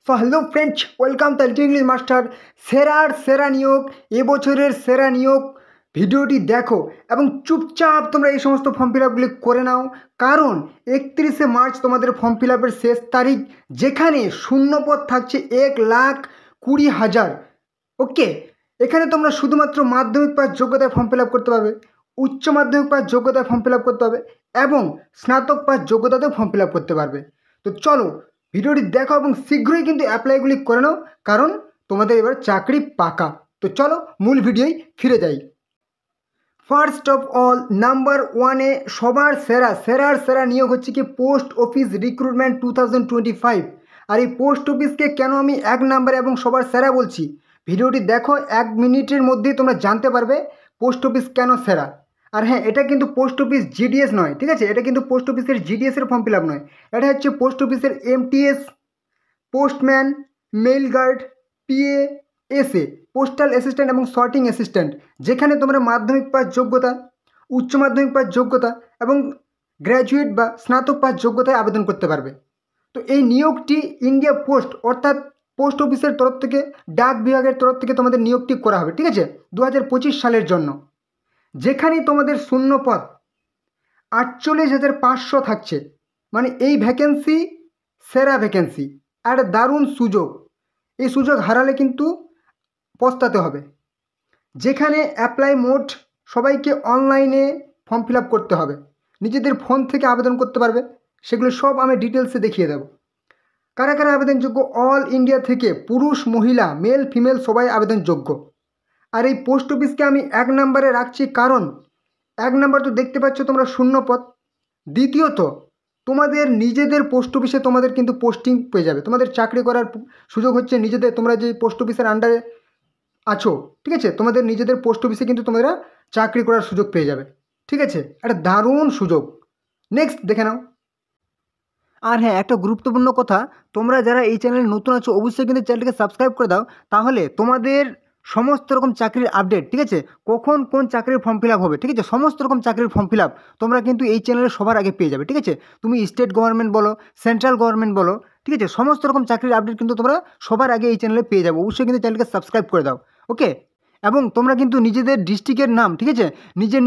So hello friends, welcome Telugu English master. সেরা নিয়োগ, এবছরের সেরা নিয়োগ ভিডিওটি দেখো এবং চুপচাপ তোমরা এই সমস্ত ফর্ম ফিল আপগুলি করে নাও, কারণ 31শে মার্চ তোমাদের ফর্ম ফিল আপের শেষ তারিখ, যেখানে শূন্যপদ থাকছে 1,20,000। ওকে, এখানে তোমরা শুধুমাত্র মাধ্যমিক পাস যোগ্যতায় ফর্ম ফিল আপ করতে পারবে, উচ্চ মাধ্যমিক পাস যোগ্যতায় ফর্ম ফিল আপ করতে হবে এবং স্নাতক পাস যোগ্যতাতেও ফর্ম ফিল আপ করতে পারবে। তো চলো ভিডিওটি দেখো এবং শীঘ্রই কিন্তু অ্যাপ্লাইগুলি করে নাও, কারণ তোমাদের এবার চাকরি পাকা। তো চলো মূল ভিডিওয় ফিরে যাই। ফার্স্ট অফ অল, নাম্বার ওয়ানে সবার সেরা নিয়োগ হচ্ছে কি পোস্ট অফিস রিক্রুটমেন্ট 2025। আর এই পোস্ট অফিসকে কেন আমি এক নাম্বার এবং সবার সেরা বলছি, ভিডিওটি দেখো, 1 মিনিটের মধ্যেই তোমরা জানতে পারবে পোস্ট অফিস কেন সেরা। আর হ্যাঁ, এটা কিন্তু পোস্ট অফিস জিডিএস নয়, ঠিক আছে? এটা কিন্তু পোস্ট অফিসের জিডিএসের ফর্ম ফিল আপ নয়, এটা হচ্ছে পোস্ট অফিসের MTS, postman, mail guard, PA, SA, postal assistant এবং সর্টিং অ্যাসিস্ট্যান্ট, যেখানে তোমরা মাধ্যমিক পাস যোগ্যতা, উচ্চ মাধ্যমিক পাস যোগ্যতা এবং গ্র্যাজুয়েট বা স্নাতক পাস যোগ্যতায় আবেদন করতে পারবে। তো এই নিয়োগটি ইন্ডিয়া পোস্ট অর্থাৎ পোস্ট অফিসের তরফ থেকে, ডাক বিভাগের তরফ থেকে তোমাদের নিয়োগটি করা হবে, ঠিক আছে, 2025 সালের জন্য। যেখানে তোমাদের শূন্য পদ 48,500 থাকছে, মানে এই ভ্যাকেন্সি সেরা ভ্যাকেন্সি আর দারুণ সুযোগ। এই সুযোগ হারালে কিন্তু পস্তাতে হবে। যেখানে অ্যাপ্লাই মোড সবাইকে অনলাইনে ফর্ম ফিল আপ করতে হবে, নিজেদের ফোন থেকে আবেদন করতে পারবে, সেগুলো সব আমি ডিটেলসে দেখিয়ে দেবো। কারা কারা আবেদনযোগ্য? অল ইন্ডিয়া থেকে পুরুষ মহিলা মেল ফিমেল সবাই আবেদনযোগ্য। আর এই পোস্ট অফিসকে আমি এক নম্বরে রাখছি, কারণ এক নম্বর তো দেখতে পাচ্ছ তোমরা শূন্য পদ, দ্বিতীয়ত তোমাদের নিজেদের পোস্ট অফিসে তোমাদের কিন্তু পোস্টিং পেয়ে যাবে, তোমাদের চাকরি করার সুযোগ হচ্ছে নিজেদের, তোমরা যে পোস্ট অফিসের আন্ডারে আছো, ঠিক আছে, তোমাদের নিজেদের পোস্ট অফিসে কিন্তু তোমরা চাকরি করার সুযোগ পেয়ে যাবে, ঠিক আছে, একটা দারুণ সুযোগ। নেক্সট দেখে নাও। আর হ্যাঁ, একটা গুরুত্বপূর্ণ কথা, তোমরা যারা এই চ্যানেলে নতুন আছো অবশ্যই কিন্তু চ্যানেলটিকে সাবস্ক্রাইব করে দাও, তাহলে তোমাদের সমস্ত রকম চাকরির আপডেট, ঠিক আছে, কখন কোন চাকরির ফর্ম ফিল আপ হবে, ঠিক আছে, সমস্ত রকম চাকরির ফর্ম ফিল আপ তোমরা কিন্তু এই চ্যানেলে সবার আগে পেয়ে যাবে, ঠিক আছে। তুমি স্টেট গভর্নমেন্ট বলো, সেন্ট্রাল গভর্নমেন্ট বলো, ঠিক আছে, সমস্ত রকম চাকরির আপডেট কিন্তু তোমরা সবার আগে এই চ্যানেলে পেয়ে যাবে। অবশ্যই কিন্তু চ্যানেলকে সাবস্ক্রাইব করে দাও, ওকে। এবং তোমরা কিন্তু নিজেদের ডিস্ট্রিক্টের নাম, ঠিক আছে,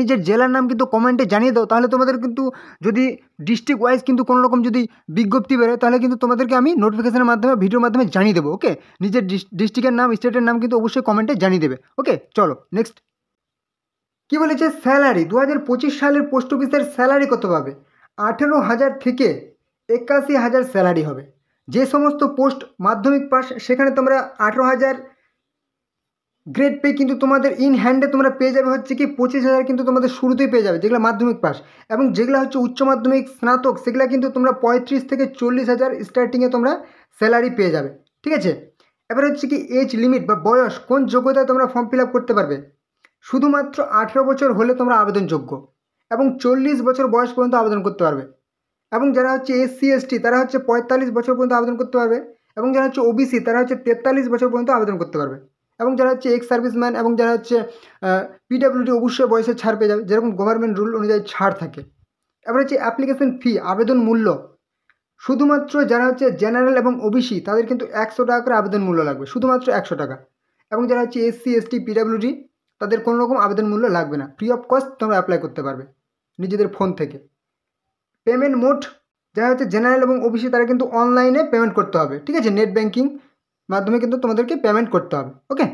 নিজের জেলার নাম কিন্তু কমেন্টে জানিয়ে দাও, তাহলে তোমাদের কিন্তু যদি ডিস্ট্রিক্ট ওয়াইজ কিন্তু কোনো রকম যদি বিজ্ঞপ্তি বেরোয়, তাহলে কিন্তু তোমাদেরকে আমি নোটিফিকেশনের মাধ্যমে, ভিডিওর মাধ্যমে জানিয়ে দেবো, ওকে। নিজের ডিস্ট্রিক্টের নাম, স্টেটের নাম কিন্তু অবশ্যই কমেন্টে জানিয়ে দেবে, ওকে। চলো নেক্সট। কী বলেছে? স্যালারি 2025 সালের পোস্ট অফিসের স্যালারি কত পাবে? 18,000 থেকে 81,000 স্যালারি হবে। যে সমস্ত পোস্ট মাধ্যমিক পাস, সেখানে তোমরা 18,000 গ্রেড পে কিন্তু তোমাদের ইন হ্যান্ডে তোমরা পেয়ে যাবে হচ্ছে কি 25,000 কিন্তু তোমাদের শুরুতেই পেয়ে যাবে, যেগুলো মাধ্যমিক পাস। এবং যেগুলো হচ্ছে উচ্চ মাধ্যমিক স্নাতক, সেগুলো কিন্তু তোমরা 35 থেকে 40,000 স্টার্টিংয়ে তোমরা স্যালারি পেয়ে যাবে, ঠিক আছে। এবার হচ্ছে কি এজ লিমিট বা বয়স, কোন যোগ্যতায় তোমরা ফর্ম ফিল আপ করতে পারবে? শুধুমাত্র 18 বছর হলে তোমরা আবেদনযোগ্য এবং 40 বছর বয়স পর্যন্ত আবেদন করতে পারবে। এবং যারা হচ্ছে SC ST তারা হচ্ছে 45 বছর পর্যন্ত আবেদন করতে পারবে। এবং যারা হচ্ছে OBC তারা হচ্ছে 43 বছর পর্যন্ত আবেদন করতে পারবে। এবং যারা হচ্ছে এক্স সার্ভিসম্যান এবং যারা হচ্ছে PWD অবশ্যই বয়সের ছাড় পেয়ে যাবে, যেরকম গভর্নমেন্ট রুল অনুযায়ী ছাড় থাকে। এবার হচ্ছে অ্যাপ্লিকেশন ফি, আবেদন মূল্য, শুধুমাত্র যারা হচ্ছে জেনারেল এবং OBC তাদের কিন্তু 100 টাকা করে আবেদন মূল্য লাগবে, শুধুমাত্র 100 টাকা। এবং যারা হচ্ছে SC ST PWD তাদের কোনো রকম আবেদন মূল্য লাগবে না, ফ্রি অফ কস্ট তোমরা অ্যাপ্লাই করতে পারবে নিজেদের ফোন থেকে। পেমেন্ট মোড, যারা হচ্ছে জেনারেল এবং OBC তারা কিন্তু অনলাইনে পেমেন্ট করতে হবে, ঠিক আছে, নেট ব্যাঙ্কিং মাধ্যমে কিন্তু তোমাদেরকে পেমেন্ট করতে হবে, ওকে।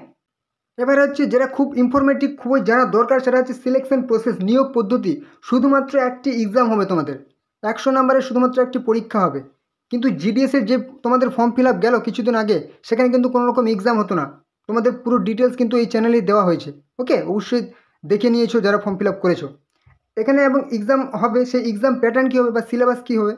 এবার হচ্ছে যেটা খুব ইনফরমেটিভ, খুবই যারা দরকার, সেটা হচ্ছে সিলেকশন প্রসেস, নিয়োগ পদ্ধতি। শুধুমাত্র একটি এক্সাম হবে তোমাদের, 100 নম্বরের শুধুমাত্র একটি পরীক্ষা হবে। কিন্তু জিডিএসের যে তোমাদের ফর্ম ফিল আপ গেল কিছুদিন আগে, সেখানে কিন্তু কোনো রকম এক্সাম হতো না, তোমাদের পুরো ডিটেলস কিন্তু এই চ্যানেলেই দেওয়া হয়েছে, ওকে। অবশ্যই দেখে নিয়েছো যারা ফর্ম ফিল আপ করেছো এখানে। এবং এক্সাম হবে, সেই এক্সাম প্যাটার্ন কী হবে বা সিলেবাস কী হবে?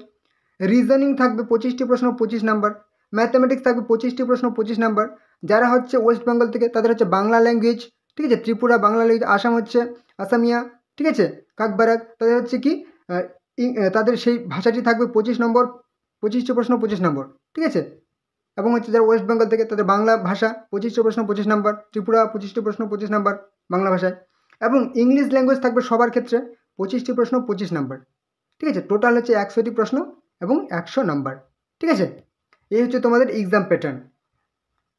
রিজনিং থাকবে 25টি প্রশ্ন 25 নাম্বার, ম্যাথামেটিক্স থাকবে 25টি প্রশ্ন 25 নাম্বার। যারা হচ্ছে ওয়েস্ট বেঙ্গল থেকে তাদের হচ্ছে বাংলা ল্যাঙ্গুয়েজ, ঠিক আছে, ত্রিপুরা বাংলা ল্যাঙ্গুয়েজ, আসাম হচ্ছে আসামিয়া, ঠিক আছে, কাকবারাক তাদের হচ্ছে কি তাদের সেই ভাষাটি থাকবে 25 নম্বর, 25টি প্রশ্ন 25 নম্বর, ঠিক আছে। এবং হচ্ছে যারা ওয়েস্ট বেঙ্গল থেকে তাদের বাংলা ভাষা 25টি প্রশ্ন 25 নাম্বার, ত্রিপুরা 25টি প্রশ্ন 25 নাম্বার বাংলা ভাষায়। এবং ইংলিশ ল্যাঙ্গুয়েজ থাকবে সবার ক্ষেত্রে 25টি প্রশ্ন 25 নাম্বার, ঠিক আছে। টোটাল হচ্ছে 100টি প্রশ্ন এবং 100 নাম্বার, ঠিক আছে। এই হচ্ছে তোমাদের এক্সাম প্যাটার্ন।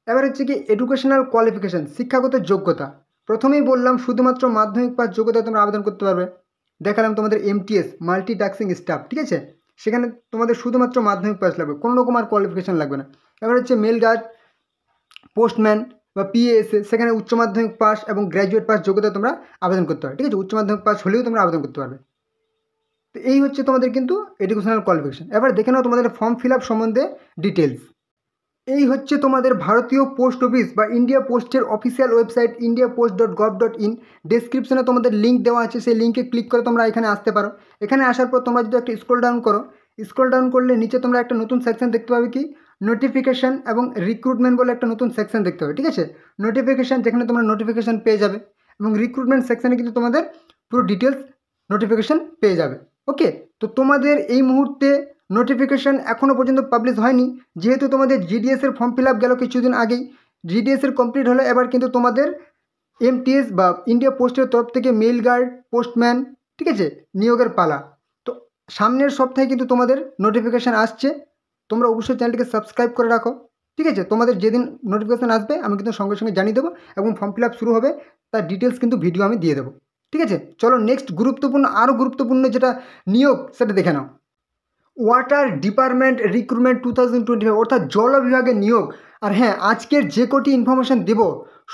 এবার হচ্ছে কি এডুকেশনাল কোয়ালিফিকেশান, শিক্ষাগত যোগ্যতা। প্রথমেই বললাম শুধুমাত্র মাধ্যমিক পাস যোগ্যতা তোমরা আবেদন করতে পারবে। দেখালাম তোমাদের MTS মাল্টিটাস্কিং স্টাফ, ঠিক আছে, সেখানে তোমাদের শুধুমাত্র মাধ্যমিক পাস লাগবে, কোনো রকম আর কোয়ালিফিকেশান লাগবে না। এবার হচ্ছে মেল গার্ড, পোস্টম্যান বা PASA, সেখানে উচ্চ মাধ্যমিক পাস এবং গ্র্যাজুয়েট পাস যোগ্যতা তোমরা আবেদন করতে পারবে, ঠিক আছে, উচ্চ মাধ্যমিক পাস হলেও তোমরা আবেদন করতে পারবে। তো এই হচ্ছে তোমাদের কিন্তু এডুকেশনাল কোয়ালিফিকেশান। এবার দেখে নাও তোমাদের ফর্ম ফিল আপ সম্বন্ধে ডিটেলস। এই হচ্ছে তোমাদের ভারতীয় পোস্ট অফিস বা ইন্ডিয়া পোস্টের অফিসিয়াল ওয়েবসাইট indiapost.gov.in। ডেসক্রিপশনে তোমাদের লিঙ্ক দেওয়া আছে, সেই লিঙ্কে ক্লিক করে তোমরা এখানে আসতে পারো। এখানে আসার পর তোমরা যদি একটা স্ক্রল ডাউন করো, স্ক্রল ডাউন করলে নিচে তোমরা একটা নতুন সেকশন দেখতে পাবে, কি নোটিফিকেশান এবং রিক্রুটমেন্ট বলে একটা নতুন সেকশন দেখতে পাবে, ঠিক আছে। নোটিফিকেশান, যেখানে তোমরা নোটিফিকেশান পেয়ে যাবে, এবং রিক্রুটমেন্ট সেকশানে কিন্তু তোমাদের পুরো ডিটেলস নোটিফিকেশান পেয়ে যাবে। ওকে, তো তোমাদের এই মুহূর্তে নোটিফিকেশান এখনও পর্যন্ত পাবলিশ হয়নি, যেহেতু তোমাদের GDS-এর ফর্ম ফিল আপ গেল কিছুদিন আগেই, GDS-এর কমপ্লিট হলো। এবার কিন্তু তোমাদের MTS বা ইন্ডিয়া পোস্টের তরফ থেকে মেল গার্ড, পোস্টম্যান, ঠিক আছে, নিয়োগের পালা। তো সামনের সপ্তাহে কিন্তু তোমাদের নোটিফিকেশান আসছে। তোমরা অবশ্যই চ্যানেলটিকে সাবস্ক্রাইব করে রাখো, ঠিক আছে। তোমাদের যেদিন নোটিফিকেশান আসবে আমি কিন্তু সঙ্গে সঙ্গে জানিয়ে দেবো, এবং ফর্ম ফিল আপ শুরু হবে তার ডিটেলস কিন্তু ভিডিও আমি দিয়ে দেবো, ঠিক আছে। চলো নেক্সট আরও গুরুত্বপূর্ণ যেটা নিয়োগ, সেটা দেখে নাও। ওয়াটার ডিপার্টমেন্ট রিক্রুটমেন্ট 2025, অর্থাৎ জল বিভাগের নিয়োগ। আর হ্যাঁ, আজকের যে কটি ইনফরমেশান দেব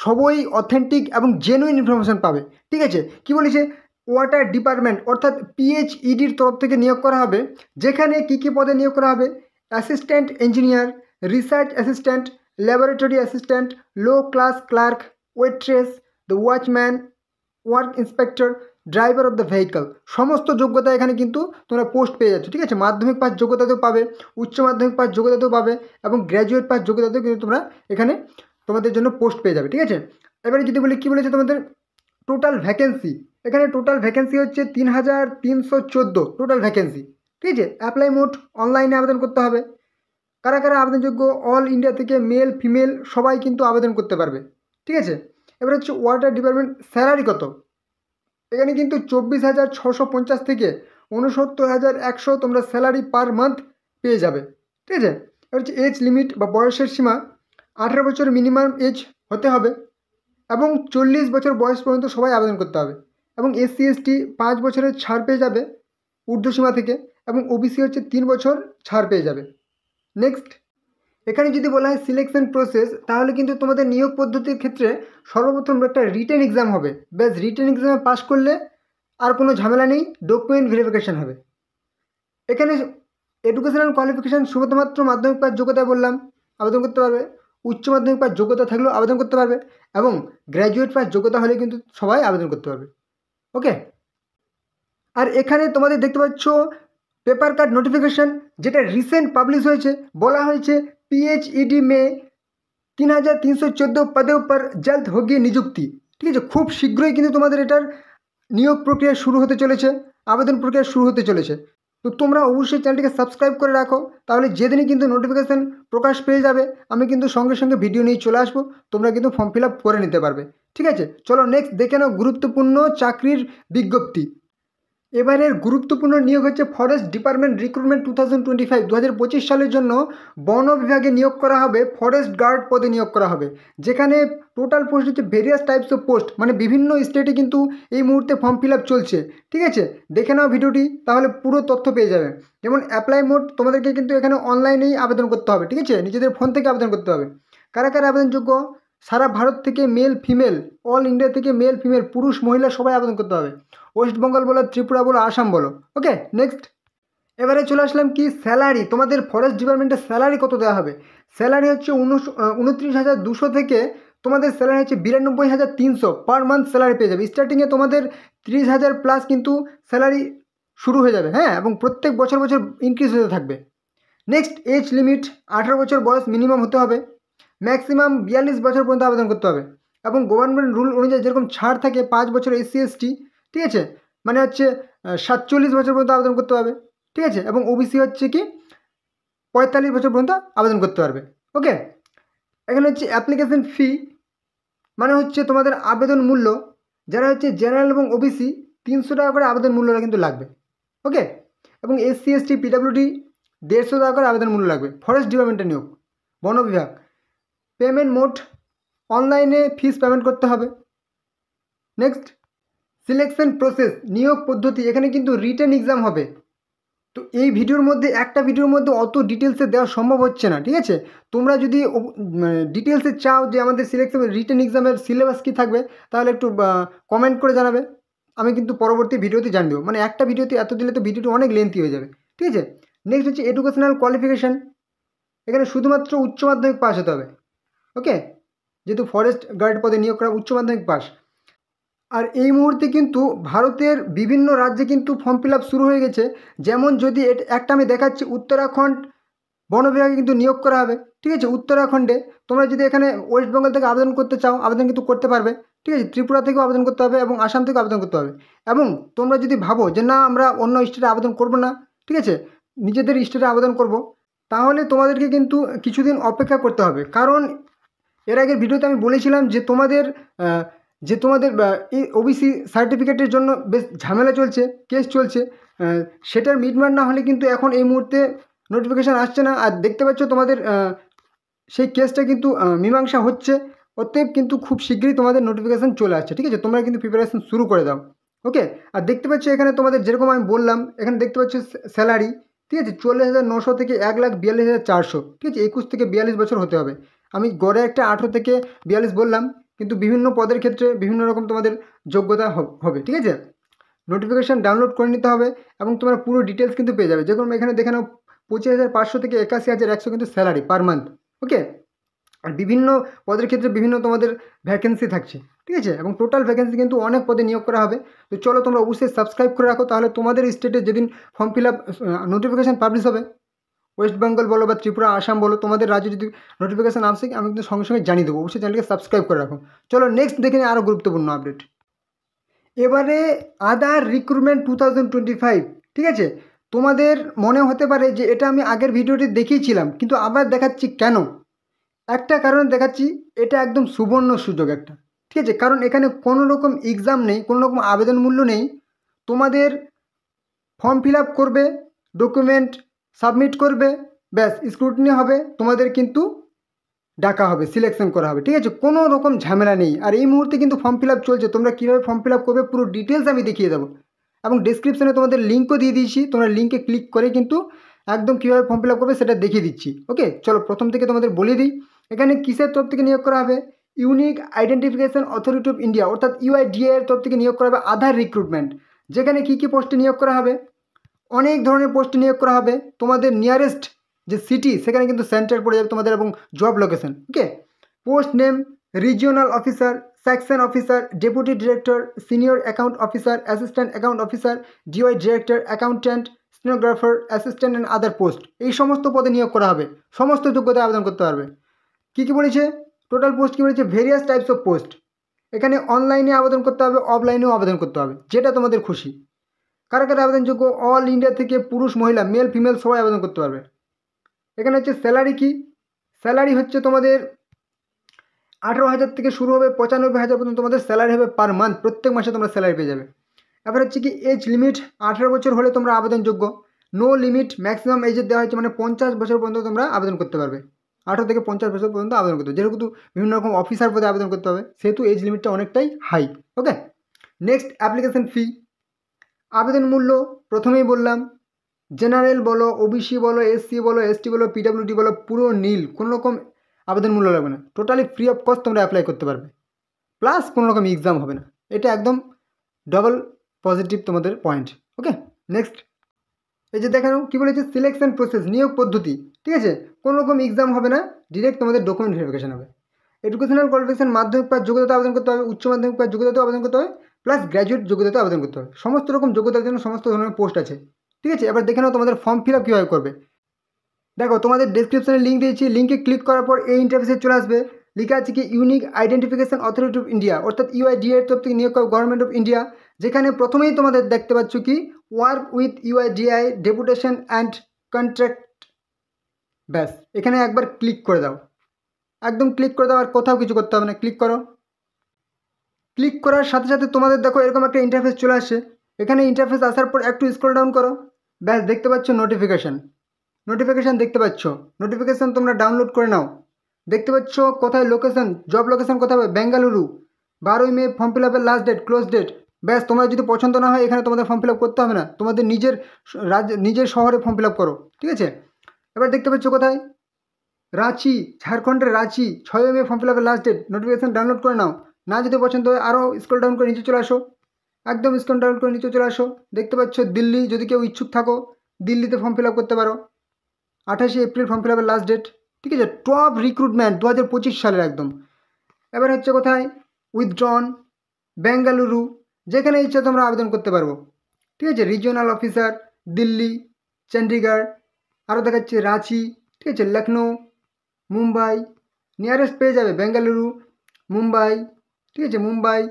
সবই অথেন্টিক এবং জেনুইন ইনফরমেশান পাবে, ঠিক আছে। কি বলেছে, ওয়াটার ডিপার্টমেন্ট অর্থাৎ PHEDর তরফ থেকে নিয়োগ করা হবে। যেখানে কী কী পদে নিয়োগ করা হবে: assistant engineer, research assistant, laboratory assistant, low class clerk, waitress, the watchman, work inspector, driver of the vehicle. সমস্ত যোগ্যতা এখানে কিন্তু তোমরা পোস্ট পেয়ে যাচ্ছ, ঠিক আছে। মাধ্যমিক পাস যোগ্যতাতেও পাবে, উচ্চ মাধ্যমিক পাস যোগ্যতাতেও পাবে, এবং গ্র্যাজুয়েট পাস যোগ্যতাতেও কিন্তু তোমরা এখানে তোমাদের জন্য পোস্ট পেয়ে যাবে, ঠিক আছে। এবারে যদি বলি, কী বলেছে তোমাদের টোটাল ভ্যাকেন্সি, এখানে টোটাল ভ্যাকেন্সি হচ্ছে 3314 টোটাল ভ্যাকেন্সি, ঠিক আছে। অ্যাপ্লাই মোড অনলাইনে আবেদন করতে হবে। কারা কারা আবেদনযোগ্য? অল ইন্ডিয়া থেকে মেল ফিমেল সবাই কিন্তু আবেদন করতে পারবে, ঠিক আছে। এবার হচ্ছে ওয়াটার ডিপার্টমেন্ট স্যালারি কত, এখানে কিন্তু 24,650 থেকে 69,100 তোমরা স্যালারি পার মান্থ পেয়ে যাবে, ঠিক আছে। এবার হচ্ছে এজ লিমিট বা বয়সের সীমা 18 বছর মিনিমাম এজ হতে হবে, এবং 40 বছর বয়স পর্যন্ত সবাই আবেদন করতে হবে, এবং SC ST 5 বছরের ছাড় পেয়ে যাবে ঊর্ধ্বসীমা থেকে, এবং OBC হচ্ছে 3 বছর ছাড় পেয়ে যাবে। নেক্সট, এখানে যদি বলা হয় সিলেকশন প্রসেস, তাহলে কিন্তু তোমাদের নিয়োগ পদ্ধতির ক্ষেত্রে সর্বপ্রথম একটা রিটেন এক্সাম হবে। ব্যাস, রিটেন এক্সামে পাস করলে আর কোনো ঝামেলা নেই, ডকুমেন্ট ভেরিফিকেশান হবে। এখানে এডুকেশনাল কোয়ালিফিকেশান শুধুমাত্র মাধ্যমিক পাস যোগ্যতা বললাম, আবেদন করতে পারবে। উচ্চ মাধ্যমিক পাস যোগ্যতা থাকলেও আবেদন করতে পারবে, এবং গ্র্যাজুয়েট পাস যোগ্যতা হলে কিন্তু সবাই আবেদন করতে পারবে। ওকে, আর এখানে তোমাদের দেখতে পাচ্ছ পেপার কাট নোটিফিকেশান, যেটা রিসেন্ট পাবলিশ হয়েছে। বলা হয়েছে PHED में 3314 पदों पर जल्द होगी नियुक्ति, ঠিক আছে। খুব শীঘ্রই কিন্তু তোমাদের এটার নিয়োগ প্রক্রিয়া শুরু হতে চলেছে, আবেদন প্রক্রিয়া শুরু হতে চলেছে। তো তোমরা অবশ্যই চ্যানেলটিকে সাবস্ক্রাইব করে রাখো, তাহলে যেদিনই কিন্তু নোটিফিকেশান প্রকাশ পেয়ে যাবে আমি কিন্তু সঙ্গে সঙ্গে ভিডিও নিয়ে চলে আসবো, তোমরা কিন্তু ফর্ম ফিল আপ করে নিতে পারবে, ঠিক আছে। চলো নেক্সট দেখে নাও গুরুত্বপূর্ণ চাকরির বিজ্ঞপ্তি। এবারের গুরুত্বপূর্ণ নিয়োগ হচ্ছে ফরেস্ট ডিপার্টমেন্ট রিক্রুটমেন্ট 2025, 2025 সালের জন্য বন বিভাগে নিয়োগ করা হবে, ফরেস্ট গার্ড পদে নিয়োগ করা হবে। যেখানে টোটাল পোস্ট হচ্ছে ভেরিয়াস টাইপস অফ পোস্ট, মানে বিভিন্ন স্টেটে কিন্তু এই মুহূর্তে ফর্ম ফিল আপ চলছে, ঠিক আছে। দেখে নাও ভিডিওটি, তাহলে পুরো তথ্য পেয়ে যাবে। যেমন অ্যাপ্লাই মোড, তোমাদেরকে কিন্তু এখানে অনলাইনেই আবেদন করতে হবে, ঠিক আছে, নিজেদের ফোন থেকে আবেদন করতে হবে। কারা কারা আবেদনযোগ্য? সারা ভারত থেকে মেল ফিমেল, অল ইন্ডিয়া থেকে মেল ফিমেল, পুরুষ মহিলা সবাই আবেদন করতে হবে। ওয়েস্ট বেঙ্গল বলো, ত্রিপুরা বলো, আসাম বলো। ওকে, নেক্সট এবারে চলে আসলাম কি স্যালারি। তোমাদের ফরেস্ট ডিপার্টমেন্টের স্যালারি কত দেওয়া হবে? স্যালারি হচ্ছে 29,200 থেকে তোমাদের স্যালারি হচ্ছে 92,300 পার মান্থ স্যালারি পেয়ে যাবে। স্টার্টিংয়ে তোমাদের 30,000 প্লাস কিন্তু স্যালারি শুরু হয়ে যাবে, হ্যাঁ, এবং প্রত্যেক বছর বছর ইনক্রিজ হতে থাকবে। নেক্সট, এজ লিমিট 18 বছর বয়স মিনিমাম হতে হবে, ম্যাক্সিমাম 42 বছর পর্যন্ত আবেদন করতে হবে, এবং গভর্নমেন্ট রুল অনুযায়ী যেরকম ছাড় থাকে 5 বছর SC ST, ঠিক আছে, মানে হচ্ছে 47 বছর পর্যন্ত আবেদন করতে হবে, ঠিক আছে, এবং OBC হচ্ছে কি 45 বছর পর্যন্ত আবেদন করতে পারবে। ওকে, এখানে হচ্ছে অ্যাপ্লিকেশন ফি, মানে হচ্ছে তোমাদের আবেদন মূল্য, যারা হচ্ছে জেনারেল এবং OBC 300 টাকা করে আবেদন মূল্যটা কিন্তু লাগবে। ওকে, এবং SC ST PWD 150 টাকা করে আবেদন মূল্য লাগবে। ফরেস্ট ডিপার্টমেন্টে নিয়োগ, বন বিভাগ। পেমেন্ট মোড, অনলাইনে ফিস পেমেন্ট করতে হবে। নেক্সট, সিলেকশন প্রসেস, নিয়োগ পদ্ধতি। এখানে কিন্তু রিটেন এক্সাম হবে। তো এই ভিডিওর মধ্যে, একটা ভিডিওর মধ্যে অত ডিটেলসে দেওয়া সম্ভব হচ্ছে না, ঠিক আছে? তোমরা যদি ডিটেলসে চাও যে আমাদের সিলেকশন রিটেন এক্সামের সিলেবাস কী থাকবে, তাহলে একটু কমেন্ট করে জানাবে। আমি কিন্তু পরবর্তী ভিডিওতে জানিয়ে দেবো। মানে একটা ভিডিওতে এত দিলে তো ভিডিওটি অনেক লেন্থি হয়ে যাবে, ঠিক আছে? নেক্সট হচ্ছে এডুকেশনাল কোয়ালিফিকেশান। এখানে শুধুমাত্র উচ্চ মাধ্যমিক পাস হতে হবে, ওকে? যেহেতু ফরেস্ট গার্ড পদে নিয়োগ করা, উচ্চ মাধ্যমিক পাস। আর এই মুহূর্তে কিন্তু ভারতের বিভিন্ন রাজ্যে কিন্তু ফর্ম ফিল আপ শুরু হয়ে গেছে। যেমন যদি একটা আমি দেখাচ্ছি, উত্তরাখণ্ড বন বিভাগে কিন্তু নিয়োগ করা হবে, ঠিক আছে? উত্তরাখণ্ডে তোমরা যদি এখানে ওয়েস্ট বেঙ্গল থেকে আবেদন করতে চাও, আবেদন কিন্তু করতে পারবে, ঠিক আছে? ত্রিপুরা থেকেও আবেদন করতে হবে এবং আসাম থেকেও আবেদন করতে হবে। এবং তোমরা যদি ভাবো যে না, আমরা অন্য স্টেটে আবেদন করব না, ঠিক আছে, নিজেদের স্টেটে আবেদন করব, তাহলে তোমাদেরকে কিন্তু কিছুদিন অপেক্ষা করতে হবে। কারণ এর আগের ভিডিওতে আমি বলেছিলাম যে তোমাদের এই ওবিসি সার্টিফিকেটের জন্য বেশ ঝামেলা চলছে, কেস চলছে। সেটার মিটমাট না হলে কিন্তু এখন এই মুহূর্তে নোটিফিকেশান আসছে না। আর দেখতে পাচ্ছ তোমাদের সেই কেসটা কিন্তু মীমাংসা হচ্ছে। অতএব কিন্তু খুব শীঘ্রই তোমাদের নোটিফিকেশান চলে আসছে, ঠিক আছে? তোমরা কিন্তু প্রিপারেশন শুরু করে দাও, ওকে? আর দেখতে পাচ্ছ এখানে তোমাদের যেরকম আমি বললাম, এখানে দেখতে পাচ্ছ স্যালারি, ঠিক আছে? 40,900 থেকে 1,42,400, ঠিক আছে? 21 থেকে 42 বছর হতে হবে। আমি গড়ে একটা 18 থেকে 42 বললাম, কিন্তু বিভিন্ন পদের ক্ষেত্রে বিভিন্ন রকম তোমাদের যোগ্যতা হবে, ঠিক আছে? নোটিফিকেশান ডাউনলোড করে নিতে হবে এবং তোমরা পুরো ডিটেলস কিন্তু পেয়ে যাবে। যেরকম এখানে দেখে নাও, 25,500 থেকে 81,100 কিন্তু স্যালারি পার মান্থ, ওকে? আর বিভিন্ন পদের ক্ষেত্রে বিভিন্ন তোমাদের ভ্যাকেন্সি থাকছে, ঠিক আছে? এবং টোটাল ভ্যাকেন্সি কিন্তু অনেক পদে নিয়োগ করা হবে। তো চলো তোমরা অবশ্যই সাবস্ক্রাইব করে রাখো, তাহলে তোমাদের স্টেটে যেদিন form fill up notification publish হবে, ওয়েস্ট বেঙ্গল বলো বা ত্রিপুরা, আসাম বলো, তোমাদের রাজ্যে যদি নোটিফিকেশান আসে, আমি কিন্তু সঙ্গে সঙ্গে জানিয়ে দেবো। অবশ্যই চ্যানেলকে সাবস্ক্রাইব করে রাখো। চলো নেক্সট দেখে নিই আরও গুরুত্বপূর্ণ আপডেট। এবারে আধার রিক্রুটমেন্ট 2025, ঠিক আছে? তোমাদের মনে হতে পারে যে এটা আমি আগের ভিডিওটি দেখিয়েছিলাম, কিন্তু আবার দেখাচ্ছি কেন? একটা কারণ দেখাচ্ছি, এটা একদম সুবর্ণ সুযোগ একটা, ঠিক আছে? কারণ এখানে কোনো রকম এক্সাম নেই, কোনো রকম আবেদন মূল্য নেই। তোমাদের ফর্ম ফিল আপ করবে, ডকুমেন্ট সাবমিট করবে, ব্যাস স্ক্রুটিনি হবে, তোমাদের কিন্তু ডাকা হবে, সিলেকশন করা হবে, ঠিক আছে? কোনো রকম ঝামেলা নেই। আর এই মুহূর্তে কিন্তু ফর্ম ফিল আপ চলছে। তোমরা কীভাবে ফর্ম ফিল আপ করবে পুরো ডিটেলস আমি দেখিয়ে দেবো, এবং ডিসক্রিপশানে তোমাদের লিঙ্কও দিয়ে দিয়েছি। তোমরা লিঙ্কে ক্লিক করে কিন্তু একদম কীভাবে ফর্ম ফিল আপ করবে সেটা দেখিয়ে দিচ্ছি, ওকে? চলো প্রথম থেকে তোমাদের বলে দিই। এখানে কিসের তরফ থেকে নিয়োগ করা হবে? Unique identification authority of India, অর্থাৎ ইউআইডিএ এর তরফ থেকে নিয়োগ করা হবে আধার রিক্রুটমেন্ট। যেখানে কী কী পোস্টে নিয়োগ করা হবে? অনেক ধরনের পোস্টে নিয়োগ করা হবে। তোমাদের নিয়ারেস্ট যে সিটি, সেখানে কিন্তু সেন্টার পড়ে যাবে তোমাদের, এবং job location, okay? Post name: regional officer, section officer, deputy director, senior account officer, assistant account officer, DY director, accountant, stenographer, assistant and other post. এই সমস্ত পদে নিয়োগ করা হবে। সমস্ত যোগ্যতায় আবেদন করতে পারবে। কী কী বলেছে? টোটাল পোস্ট কী বলেছে? Various types of post. এখানে অনলাইনে আবেদন করতে হবে, অফলাইনেও আবেদন করতে হবে, যেটা তোমাদের খুশি। কারা কারা আবেদনযোগ্য? অল ইন্ডিয়া থেকে পুরুষ মহিলা, মেল ফিমেল সবাই আবেদন করতে পারবে। এখানে হচ্ছে স্যালারি কি? স্যালারি হচ্ছে তোমাদের 18,000 থেকে শুরু হবে, 95,000 পর্যন্ত তোমাদের স্যালারি হবে পার মান্থ। প্রত্যেক মাসে তোমরা স্যালারি পেয়ে যাবে। এবার হচ্ছে কি এজ লিমিট, 18 বছর হলে তোমরা আবেদনযোগ্য। নো লিমিট, ম্যাক্সিমাম এজের দেওয়া হচ্ছে, মানে 50 বছর পর্যন্ত তোমরা আবেদন করতে পারবে। 18 থেকে 50 বছর পর্যন্ত আবেদন করতে হবে। যেহেতু বিভিন্ন রকম অফিসার পদে আবেদন করতে হবে, সেহেতু এজ লিমিটটা অনেকটাই high, okay? Next, application fee. আবেদন মূল্য প্রথমেই বললাম, জেনারেল বলো, ওবিসি বলো, এসসি বলো, এসটি বলো, পিডাব্লিউডি বলো, পুরো নীল, কোনো রকম আবেদন মূল্য লাগবে না। টোটালি ফ্রি অফ কস্ট তোমরা অ্যাপ্লাই করতে পারবে, প্লাস কোনো রকম এক্সাম হবে না। এটা একদম ডবল পজিটিভ তোমাদের পয়েন্ট, ওকে? নেক্সট, এই যে দেখানো কী বলেছে, সিলেকশন প্রসেস, নিয়োগ পদ্ধতি, ঠিক আছে? কোনো রকম এক্সাম হবে না, ডিরেক্ট তোমাদের ডকুমেন্ট ভেরিফিকেশন হবে। এডুকেশনাল কোয়ালিফিকেশন, মাধ্যমিক পাস যোগ্যতাতে আবেদন করতে হবে, উচ্চ মাধ্যমিক পাস যোগ্যতাতেও আবেদন করতে হবে, প্লাস গ্র্যাজুয়েট যোগ্যতাতেও আবেদন করতে হবে। সমস্ত রকম যোগ্যতার জন্য সমস্ত ধরনের পোস্ট আছে, ঠিক আছে? এবার দেখে নাও তোমাদের ফর্ম ফিল আপ কীভাবে করবে। দেখো তোমাদের ডেসক্রিপশনে লিঙ্ক দিয়েছি, লিঙ্কে ক্লিক করার পর এই ইন্টারফেসে চলে আসবে। লেখা আছে কি unique identification authority of India, অর্থাৎ ইউআইডিএ এর তরফ থেকে নিয়োগ করা গভর্নমেন্ট অফ ইন্ডিয়া। যেখানে প্রথমেই তোমাদের দেখতে পাচ্ছ কি work with UIDAI deputation and contract, ব্যাস এখানে একবার ক্লিক করে দাও, একদম ক্লিক করে দাও, আর কোথাও কিছু করতে হবে না, ক্লিক করো। ক্লিক করার সাথে সাথে তোমাদের দেখো এরকম একটা ইন্টারফেস চলে আসে। এখানে ইন্টারফেস আসার পর একটু স্ক্রল ডাউন করো, ব্যাস দেখতে পাচ্ছ নোটিফিকেশান, নোটিফিকেশান দেখতে পাচ্ছ, নোটিফিকেশান তোমরা ডাউনলোড করে নাও। দেখতে পাচ্ছ কোথায় লোকেশন, জব লোকেশন কোথায় হবে, বেঙ্গালুরু। 12ই মে ফর্ম ফিল আপের লাস্ট ডেট, ক্লোজ ডেট। ব্যাস, তোমরা যদি পছন্দ না হয় এখানে তোমাদের ফর্ম ফিল আপ করতে হবে না, তোমাদের নিজের শহরে ফর্ম ফিল আপ করো, ঠিক আছে। এবার দেখতে পাচ্ছ কোথায়, রাঁচি, ঝাড়খণ্ডের রাঁচি। 6ই মে ফর্ম ফিল আপের লাস্ট ডেট, নোটিফিকেশান ডাউনলোড করে নাও। না যদি পছন্দ হয় আরও স্ক্রল ডাউন করে নিচে চলে আসো, একদম স্ক্রল ডাউন করে নিচে চলে আসো। দেখতে পাচ্ছ দিল্লি, যদি কেউ ইচ্ছুক থাকো দিল্লিতে ফর্ম ফিল আপ করতে পারো। 28শে এপ্রিল ফর্ম ফিল আপের লাস্ট ডেট, ঠিক আছে। টপ রিক্রুটমেন্ট 2025 সালের একদম। এবার হচ্ছে কোথায়, উইথড্রন, বেঙ্গালুরু। যেখানে ইচ্ছা তোমরা আবেদন করতে পারবো, ঠিক আছে। রিজিওনাল অফিসার, দিল্লি, চণ্ডীগড়, আরও দেখাচ্ছে রাঁচি, ঠিক আছে, লখনৌ, মুম্বাই। নিয়ারেস্ট পেয়ে যাবে বেঙ্গালুরু, মুম্বাই, ঠিক আছে, মুম্বাই,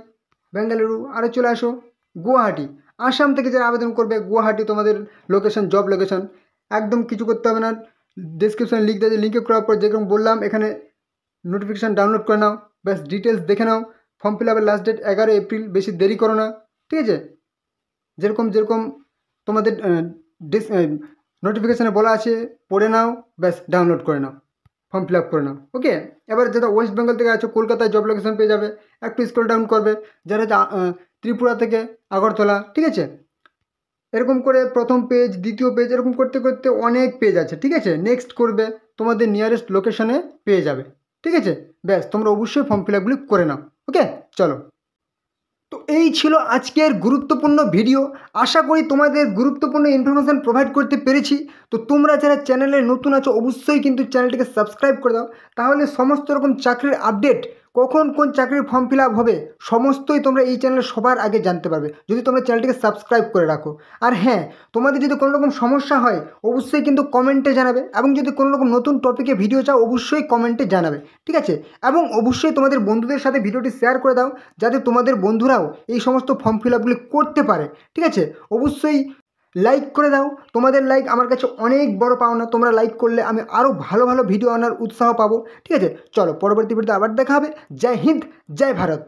বেঙ্গালুরু। আরও চলে আসো গুয়াহাটি, আসাম থেকে যারা আবেদন করবে গুয়াহাটি তোমাদের লোকেশন, জব লোকেশন। একদম কিছু করতে হবে না, ডিসক্রিপশানে লিঙ্ক দেওয়া আছে, লিঙ্কে করার পর যেরকম বললাম এখানে নোটিফিকেশান ডাউনলোড করে নাও, ব্যাস ডিটেলস দেখে নাও। ফর্ম ফিল আপের লাস্ট ডেট 11 এপ্রিল, বেশি দেরি করো না, ঠিক আছে। যেরকম তোমাদের নোটিফিকেশানে বলা আছে পড়ে নাও, ব্যাস ডাউনলোড করে নাও, ফর্ম ফিল আপ করে নাও, ওকে। এবার যারা ওয়েস্ট বেঙ্গল থেকে আছো কলকাতায় জব লোকেশন পেয়ে যাবে, একটু স্ক্রল ডাউন করবে। যারা ত্রিপুরা থেকে আগরতলা, ঠিক আছে। এরকম করে প্রথম পেজ, দ্বিতীয় পেজ, এরকম করতে করতে অনেক পেজ আছে, ঠিক আছে। নেক্সট করবে তোমাদের নিয়ারেস্ট লোকেশনে পেয়ে যাবে, ঠিক আছে। ব্যাস তোমরা অবশ্যই ফর্ম ফিল আপগুলি করে নাও, ওকে। চলো, তো এই ছিল আজকের গুরুত্বপূর্ণ ভিডিও। আশা করি তোমাদের গুরুত্বপূর্ণ ইনফরমেশান প্রোভাইড করতে পেরেছি। তো তোমরা যারা চ্যানেলে নতুন আছো অবশ্যই কিন্তু চ্যানেলটিকে সাবস্ক্রাইব করে দাও, তাহলে সমস্ত রকম চাকরির আপডেট, কখন কোন চাকরির ফর্ম ফিল আপ হবে সমস্তই তোমরা এই চ্যানেলে সবার আগে জানতে পারবে, যদি তোমরা চ্যানেলটিকে সাবস্ক্রাইব করে রাখো। আর হ্যাঁ, তোমাদের যদি কোনো রকম সমস্যা হয় অবশ্যই কিন্তু কমেন্টে জানাবে, এবং যদি কোনো রকম নতুন টপিকে ভিডিও চাও অবশ্যই কমেন্টে জানাবে, ঠিক আছে। এবং অবশ্যই তোমাদের বন্ধুদের সাথে ভিডিওটি শেয়ার করে দাও, যাতে তোমাদের বন্ধুরাও এই সমস্ত ফর্ম ফিল আপগুলি করতে পারে, ঠিক আছে। অবশ্যই লাইক করে দাও, তোমাদের লাইক আমার কাছে অনেক বড় পাওনা। তোমরা লাইক করলে আমি আরও ভালো ভালো ভিডিও আনার উৎসাহ পাবো, ঠিক আছে। চলো, পরবর্তী ভিডিওতে আবার দেখা হবে। জয় হিন্দ, জয় ভারত।